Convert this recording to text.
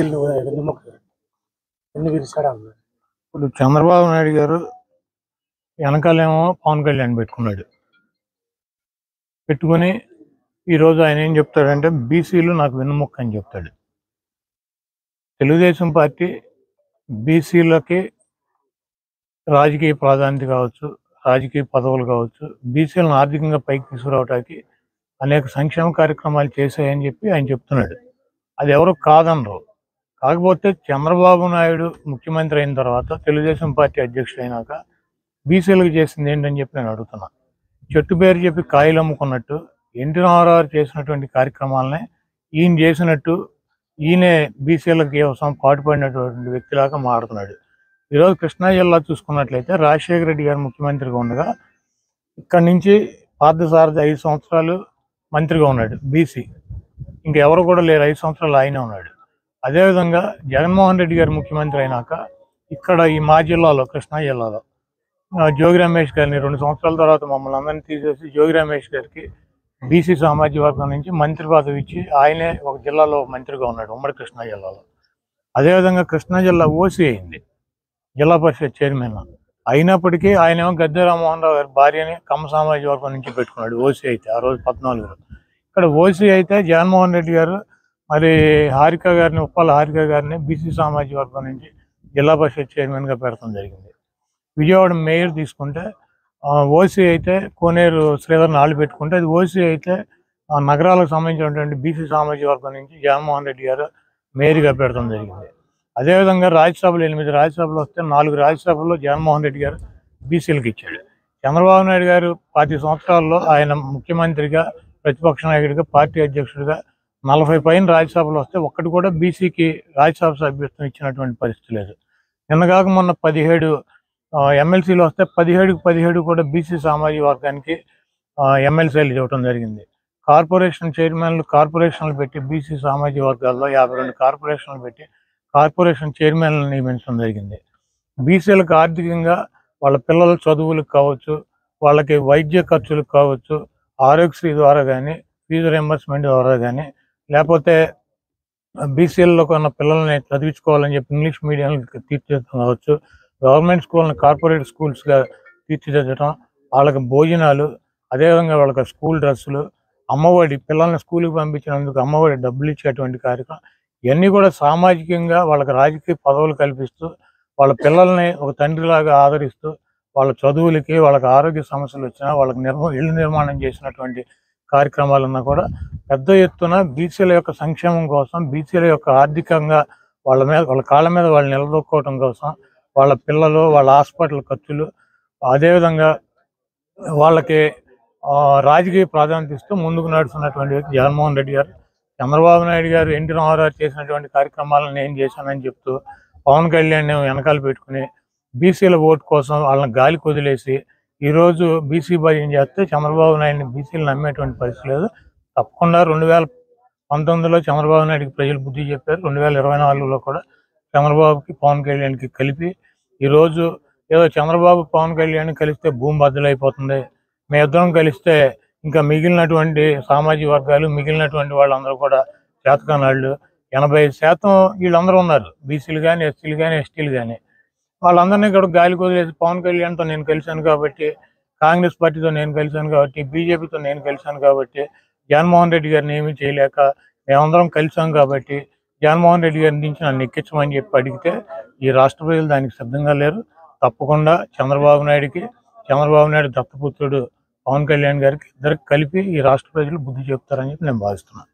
బీసీలు ఎన్ని విరిచాడు అన్నారు. ఇప్పుడు చంద్రబాబు నాయుడు గారు వెనకాలేమో పవన్ కళ్యాణ్ పెట్టుకొని ఈరోజు ఆయన ఏం చెప్తాడంటే బీసీలు నాకు వెన్నుముక్క అని చెప్తాడు. తెలుగుదేశం పార్టీ బీసీలకి రాజకీయ ప్రాధాన్యత కావచ్చు, రాజకీయ పదవులు కావచ్చు, బీసీలను ఆర్థికంగా పైకి తీసుకురావడానికి అనేక సంక్షేమ కార్యక్రమాలు చేశాయని చెప్పి ఆయన చెప్తున్నాడు. అది ఎవరు కాదనరు. కాకపోతే చంద్రబాబు నాయుడు ముఖ్యమంత్రి అయిన తర్వాత తెలుగుదేశం పార్టీ అధ్యక్షుడు అయినాక బీసీలకు చేసింది ఏంటని చెప్పి నేను అడుగుతున్నా. చెట్టు పేరు చెప్పి కాయలు అమ్ముకున్నట్టు ఎన్టీ రామారావు చేసినటువంటి కార్యక్రమాలనే ఈయన చేసినట్టు ఈయనే బీసీలకు కోసం పాటుపడినటువంటి వ్యక్తిలాగా మారుతున్నాడు. ఈరోజు కృష్ణా జిల్లా చూసుకున్నట్లయితే రాజశేఖర రెడ్డి గారు ముఖ్యమంత్రిగా ఉండగా ఇక్కడి నుంచి పార్థసారథి 5 సంవత్సరాలు మంత్రిగా ఉన్నాడు బీసీ. ఇంకెవరు కూడా లేరు, 5 సంవత్సరాలు ఆయనే ఉన్నాడు. అదేవిధంగా జగన్మోహన్ రెడ్డి గారు ముఖ్యమంత్రి అయినాక ఇక్కడ ఈ మా జిల్లాలో కృష్ణా జిల్లాలో జోగి రమేష్ గారిని 2 సంవత్సరాల తర్వాత మమ్మల్ని అందరినీ తీసేసి జోగి రమేష్ గారికి బీసీ సామాజిక వర్గం నుంచి మంత్రి పదవి ఇచ్చి ఆయనే ఒక జిల్లాలో మంత్రిగా ఉన్నాడు ఉమ్మడి కృష్ణా జిల్లాలో. అదేవిధంగా కృష్ణా జిల్లా ఓసీ అయింది, జిల్లా పరిషత్ చైర్మన్. అయినప్పటికీ ఆయనేమో గద్దె రామ్మోహన్ రావు గారి భార్యని కమ్మ సామాజిక వర్గం నుంచి పెట్టుకున్నాడు ఓసీ అయితే ఆ రోజు 14లో. ఇక్కడ ఓసీ అయితే జగన్మోహన్ రెడ్డి గారు మరి హారిక గారిని ఉప్పాల హారిక గారిని బీసీ సామాజిక వర్గం నుంచి జిల్లా పరిషత్ చైర్మన్గా పెడతాం జరిగింది. విజయవాడ మేయర్ తీసుకుంటే ఓసీ అయితే కోనేరు శ్రీధర్ని ఆళ్ళు పెట్టుకుంటే అది ఓసీ అయితే నగరాలకు సంబంధించినటువంటి బీసీ సామాజిక వర్గం నుంచి జగన్మోహన్ రెడ్డి గారు మేయర్గా పెడతాం జరిగింది. అదేవిధంగా రాజ్యసభలు 8 రాజ్యసభలు వస్తే 4 రాజ్యసభల్లో జగన్మోహన్ రెడ్డి గారు బీసీలకు ఇచ్చాడు. చంద్రబాబు నాయుడు గారు 10 సంవత్సరాల్లో ఆయన ముఖ్యమంత్రిగా ప్రతిపక్ష నాయకుడిగా పార్టీ అధ్యక్షుడిగా 40 పైన రాజ్యసభలు వస్తే ఒక్కటి కూడా బీసీకి రాజ్యసభ సభ్యత్వం ఇచ్చినటువంటి పరిస్థితి లేదు. నిన్నగాక మొన్న 17 ఎమ్మెల్సీలు వస్తే 17 కూడా బీసీ సామాజిక వర్గానికి ఎమ్మెల్సీలు ఇవ్వడం జరిగింది. కార్పొరేషన్ చైర్మన్లు కార్పొరేషన్లు పెట్టి బీసీ సామాజిక వర్గాల్లో 52 కార్పొరేషన్లు పెట్టి కార్పొరేషన్ చైర్మన్లను నియమించడం జరిగింది. బీసీలకు ఆర్థికంగా వాళ్ళ పిల్లల చదువులకు కావచ్చు, వాళ్ళకి వైద్య ఖర్చులకు కావచ్చు, ఆరోగ్యశ్రీ ద్వారా కానీ, ఫీజు రియంబర్స్మెంట్ ద్వారా కానీ, లేకపోతే బీసీలలో ఉన్న పిల్లల్ని చదివించుకోవాలని చెప్పి ఇంగ్లీష్ మీడియంలో తీర్చిదిద్దడం కావచ్చు, గవర్నమెంట్ స్కూల్ని కార్పొరేట్ స్కూల్స్గా తీర్చిదిద్దడం, వాళ్ళకి భోజనాలు, అదేవిధంగా వాళ్ళకి స్కూల్ డ్రెస్సులు, అమ్మఒడి, పిల్లల్ని స్కూల్కి పంపించినందుకు అమ్మఒడి డబ్బులు ఇచ్చేటువంటి కార్యక్రమం, ఇవన్నీ కూడా సామాజికంగా వాళ్ళకి రాజకీయ పదవులు కల్పిస్తూ వాళ్ళ పిల్లల్ని ఒక తండ్రిలాగా ఆదరిస్తూ వాళ్ళ చదువులకి వాళ్ళకి ఆరోగ్య సమస్యలు వచ్చినా వాళ్ళకి ఇళ్ళు నిర్మాణం చేసినటువంటి కార్యక్రమాలన్నా కూడా పెద్ద ఎత్తున బీసీల యొక్క సంక్షేమం కోసం, బీసీల యొక్క ఆర్థికంగా వాళ్ళ కాళ్ళ మీద వాళ్ళు నిలదొక్కోవడం కోసం, వాళ్ళ పిల్లలు వాళ్ళ హాస్పిటల్ ఖర్చులు, అదేవిధంగా వాళ్ళకి రాజకీయ ప్రాధాన్యత ఇస్తూ ముందుకు నడుస్తున్నటువంటి వ్యక్తి జగన్మోహన్ రెడ్డి గారు. చంద్రబాబు నాయుడు గారు ఎన్టీ రామారావు చేసినటువంటి కార్యక్రమాలను నేను చేశానని చెప్తూ పవన్ కళ్యాణ్ వెనకాల పెట్టుకుని బీసీల ఓటు కోసం వాళ్ళని గాలికి వదిలేసి ఈరోజు బీసీ భయం చేస్తే చంద్రబాబు నాయుడిని బీసీలు నమ్మేటువంటి పరిస్థితి లేదు. తప్పకుండా 2019లో చంద్రబాబు నాయుడికి ప్రజలు బుద్ధి చెప్పారు. 2024లో కూడా చంద్రబాబుకి పవన్ కళ్యాణ్కి కలిపి ఈరోజు ఏదో చంద్రబాబు పవన్ కళ్యాణ్ కలిస్తే భూమి బద్దలైపోతుంది, మేమిద్దరం కలిస్తే ఇంకా మిగిలినటువంటి సామాజిక వర్గాలు మిగిలినటువంటి వాళ్ళందరూ కూడా చేతకానాళ్ళు 80% వీళ్ళందరూ ఉన్నారు, బీసీలు కానీ, ఎస్సీలు కానీ, ఎస్టీలు కానీ. వాళ్ళందరినీ కూడా గాలికి వదిలేసి పవన్ కళ్యాణ్తో నేను కలిశాను కాబట్టి, కాంగ్రెస్ పార్టీతో నేను కలిశాను కాబట్టి, బీజేపీతో నేను కలిశాను కాబట్టి, జగన్మోహన్ రెడ్డి గారిని ఏమీ చేయలేక మేమందరం కలిసాం కాబట్టి జగన్మోహన్ రెడ్డి గారి నుంచి నన్ను ఎక్కించమని చెప్పి అడిగితే ఈ రాష్ట్ర ప్రజలు దానికి సిద్ధంగా లేరు. తప్పకుండా చంద్రబాబు నాయుడు దత్తపుత్రుడు పవన్ కళ్యాణ్ గారికి ఇద్దరికి కలిపి ఈ రాష్ట్ర ప్రజలు బుద్ధి చెప్తారని చెప్పి నేను భావిస్తున్నాను.